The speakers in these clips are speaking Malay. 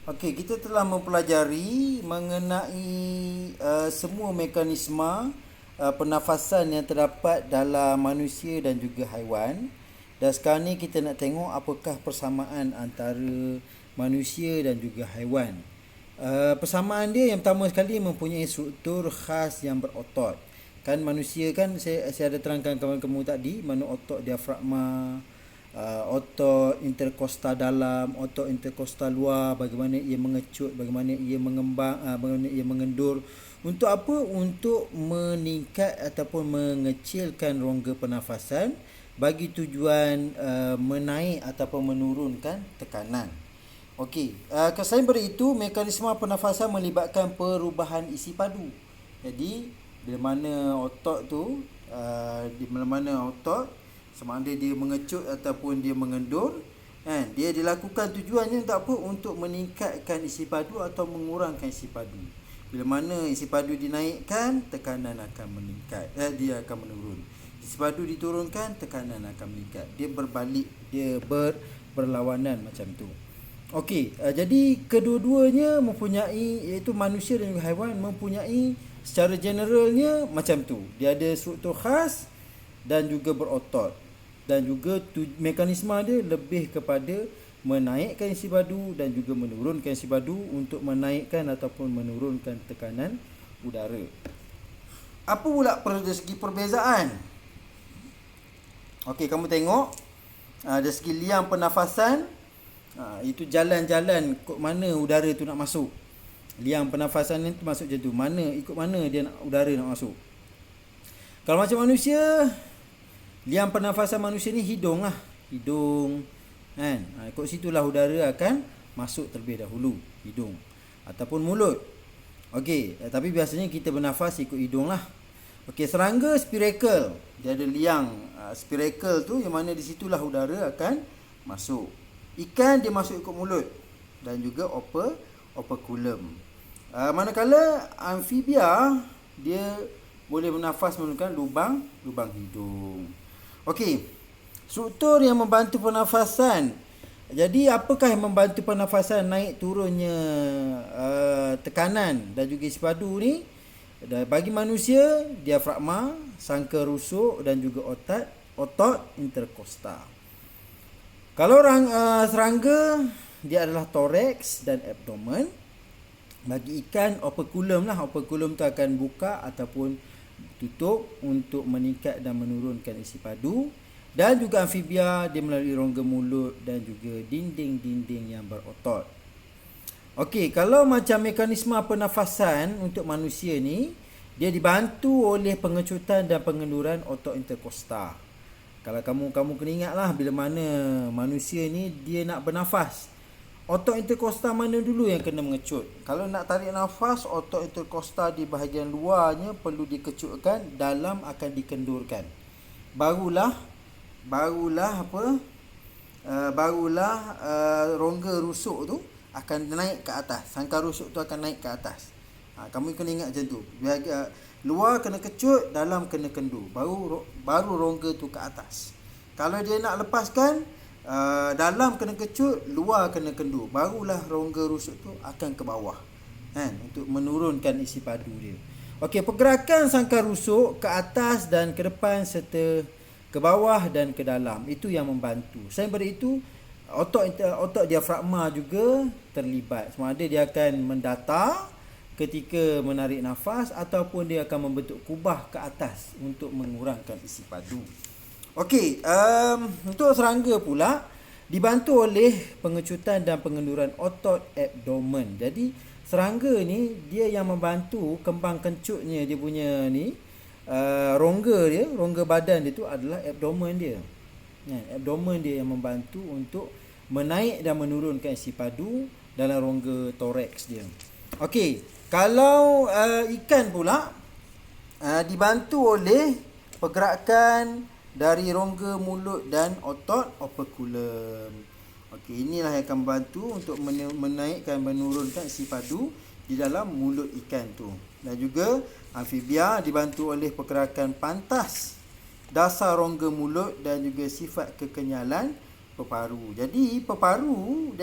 Okey, kita telah mempelajari mengenai semua mekanisme pernafasan yang terdapat dalam manusia dan juga haiwan. Dan sekarang ni kita nak tengok apakah persamaan antara manusia dan juga haiwan. Persamaan dia yang pertama sekali mempunyai struktur khas yang berotot. Kan manusia kan saya ada terangkan kawan-kamu tadi, mana otot diafragma, otot interkostal dalam, otot interkostal luar, bagaimana ia mengecut, bagaimana ia mengembang, bagaimana ia mengendur. Untuk apa? Untuk meningkat ataupun mengecilkan rongga pernafasan bagi tujuan menaik ataupun menurunkan tekanan. Okey, selain daripada itu, mekanisme pernafasan melibatkan perubahan isi padu. Jadi, bila mana otot tu, di mana-mana otot, sama ada dia mengecut ataupun dia mengendur, kan, dia dilakukan tujuannya untuk apa? Untuk meningkatkan isi padu atau mengurangkan isi padu. Bila mana isi padu dinaikkan, tekanan akan meningkat, dia akan menurun. Isi padu diturunkan, tekanan akan meningkat. Dia berbalik, dia berlawanan macam tu. Okey, jadi kedua-duanya mempunyai, iaitu manusia dan juga haiwan mempunyai secara generalnya macam tu. Dia ada struktur khas dan juga berotot. Dan juga mekanisme dia lebih kepada menaikkan isi padu dan juga menurunkan isi padu untuk menaikkan ataupun menurunkan tekanan udara. Apa pula dari segi perbezaan? Okey, kamu tengok dari segi liang pernafasan, itu jalan-jalan ikut mana udara tu nak masuk. Liang pernafasan ni tu masuk macam tu. Ikut mana dia nak, udara nak masuk. Kalau macam manusia, liang pernafasan manusia ni hidung lah. Hidung, kan? Ikut situlah udara akan masuk terlebih dahulu. Hidung ataupun mulut. Okey, tapi biasanya kita bernafas ikut hidung lah. Okey, serangga spiracle. Dia ada liang spiracle tu, yang mana di situlah udara akan masuk. Ikan dia masuk ikut mulut dan juga operculum. Manakala amfibia dia boleh bernafas menggunakan lubang hidung. Okey. Struktur yang membantu pernafasan. Jadi apakah yang membantu pernafasan naik turunnya tekanan dan juga isi padu ni? Bagi manusia, diafragma, sangka rusuk dan juga otot interkostal. Kalau serangga, dia adalah thorax dan abdomen. Bagi ikan, operculum lah. Operculum tu akan buka ataupun tutup untuk meningkat dan menurunkan isi padu. Dan juga amfibia, dia melalui rongga mulut dan juga dinding-dinding yang berotot. Okey, kalau macam mekanisme pernafasan untuk manusia ni, dia dibantu oleh pengecutan dan pengenduran otot interkostal. Kalau kamu kena ingatlah, bila mana manusia ni dia nak bernafas, otot interkostal mana dulu yang kena mengecut? Kalau nak tarik nafas, otot interkostal di bahagian luarnya perlu dikecutkan, dalam akan dikendurkan. Barulah rongga rusuk tu akan naik ke atas. Sangkar rusuk tu akan naik ke atas. Kamu kena ingat macam tu. Luar kena kecut, dalam kena kendur. Baru rongga tu ke atas. Kalau dia nak lepaskan, dalam kena kecut, luar kena kendur. Barulah rongga rusuk tu akan ke bawah, kan, untuk menurunkan isi padu dia. Okey, pergerakan sangkar rusuk ke atas dan ke depan serta ke bawah dan ke dalam, itu yang membantu. Selain daripada itu, otot diafragma juga terlibat. Sama ada dia akan mendatar ketika menarik nafas ataupun dia akan membentuk kubah ke atas untuk mengurangkan isi padu. Okey, untuk serangga pula dibantu oleh pengecutan dan pengenduran otot abdomen. Jadi serangga ni dia yang membantu kembang kencutnya, dia punya ni rongga badan dia tu adalah abdomen dia. Abdomen dia yang membantu untuk menaik dan menurunkan isi padu dalam rongga thorax dia. Okey, kalau ikan pula dibantu oleh pergerakan dari rongga mulut dan otot operculum. Okey, inilah yang akan membantu untuk menaikkan, menurunkan isi padu di dalam mulut ikan tu. Dan juga amfibia dibantu oleh pergerakan pantas dasar rongga mulut dan juga sifat kekenyalan peparu. Jadi peparu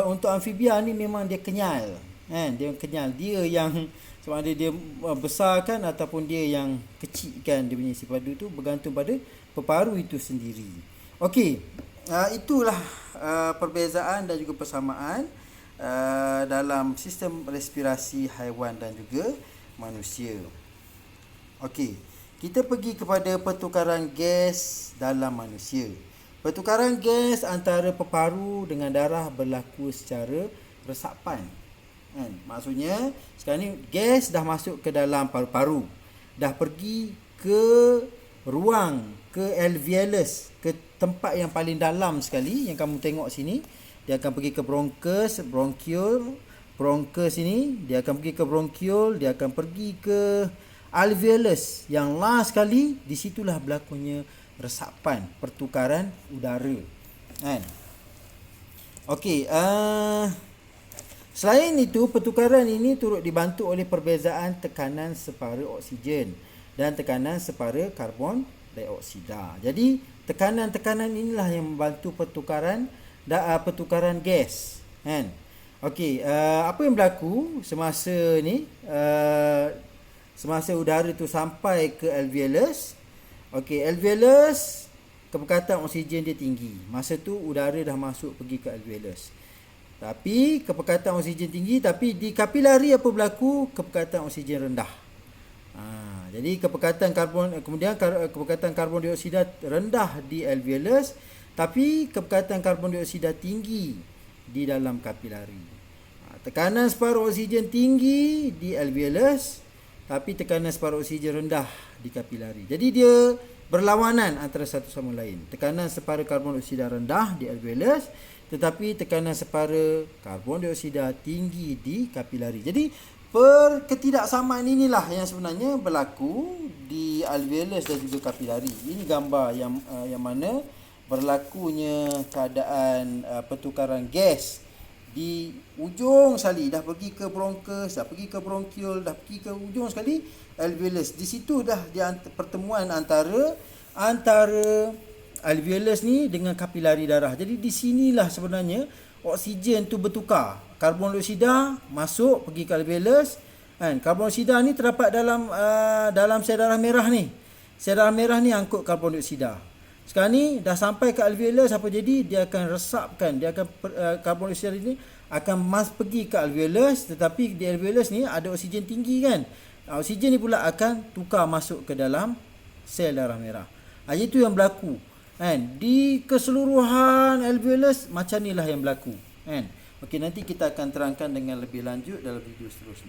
untuk amfibia ni memang dia kenyal, kan? Dia kenyal. Dia yang sama ada dia besarkan ataupun dia yang kecilkan dia punya isi padu tu bergantung pada peparu itu sendiri. Okey, itulah perbezaan dan juga persamaan dalam sistem respirasi haiwan dan juga manusia. Okey, kita pergi kepada pertukaran gas dalam manusia. Pertukaran gas antara peparu dengan darah berlaku secara resapan. Kan? Maksudnya sekarang ni gas dah masuk ke dalam paru-paru, dah pergi ke ruang, ke alveolus, ke tempat yang paling dalam sekali yang kamu tengok sini. Dia akan pergi ke bronchus ini, dia akan pergi ke bronchiole, dia akan pergi ke alveolus. Yang last sekali, disitulah berlakunya resapan, pertukaran udara. Kan? Okey, selain itu, pertukaran ini turut dibantu oleh perbezaan tekanan separa oksigen dan tekanan separa karbon dioksida. Jadi, tekanan-tekanan inilah yang membantu pertukaran gas. Kan? Okey, apa yang berlaku semasa ni? Semasa udara tu sampai ke alveolus. Okey, alveolus kepekatan oksigen dia tinggi. Masa tu udara dah masuk pergi ke alveolus. Tapi kepekatan oksigen tinggi, tapi di kapilari apa berlaku? Kepekatan oksigen rendah. Jadi kepekatan karbon dioksida rendah di alveolus, tapi kepekatan karbon dioksida tinggi di dalam kapilari. Tekanan separuh oksigen tinggi di alveolus, tapi tekanan separuh oksigen rendah di kapilari. Jadi dia berlawanan antara satu sama lain. Tekanan separa karbon dioksida rendah di alveolus, tetapi tekanan separa karbon dioksida tinggi di kapilari. Jadi ketidaksamaan inilah yang sebenarnya berlaku di alveolus dan juga kapilari. Ini gambar yang mana berlakunya keadaan pertukaran gas di ujung sekali, dah pergi ke bronchus, dah pergi ke bronchiole, dah pergi ke ujung sekali alveolus. Di situ dah pertemuan antara alveolus ni dengan kapilari darah. Jadi di sinilah sebenarnya oksigen tu bertukar. Karbon dioksida masuk pergi ke alveolus, kan? Karbon dioksida ni terdapat dalam sel darah merah ni. Sel darah merah ni angkut karbon dioksida. Sekarang ni dah sampai ke alveolus, apa jadi? Dia akan resapkan, karbon dioksida ni akan pergi ke alveolus, tetapi di alveolus ni ada oksigen tinggi, kan? Oksigen ni pula akan tukar masuk ke dalam sel darah merah. Itu yang berlaku, kan? Di keseluruhan alveolus macam inilah yang berlaku, kan? Okey, nanti kita akan terangkan dengan lebih lanjut dalam video seterusnya.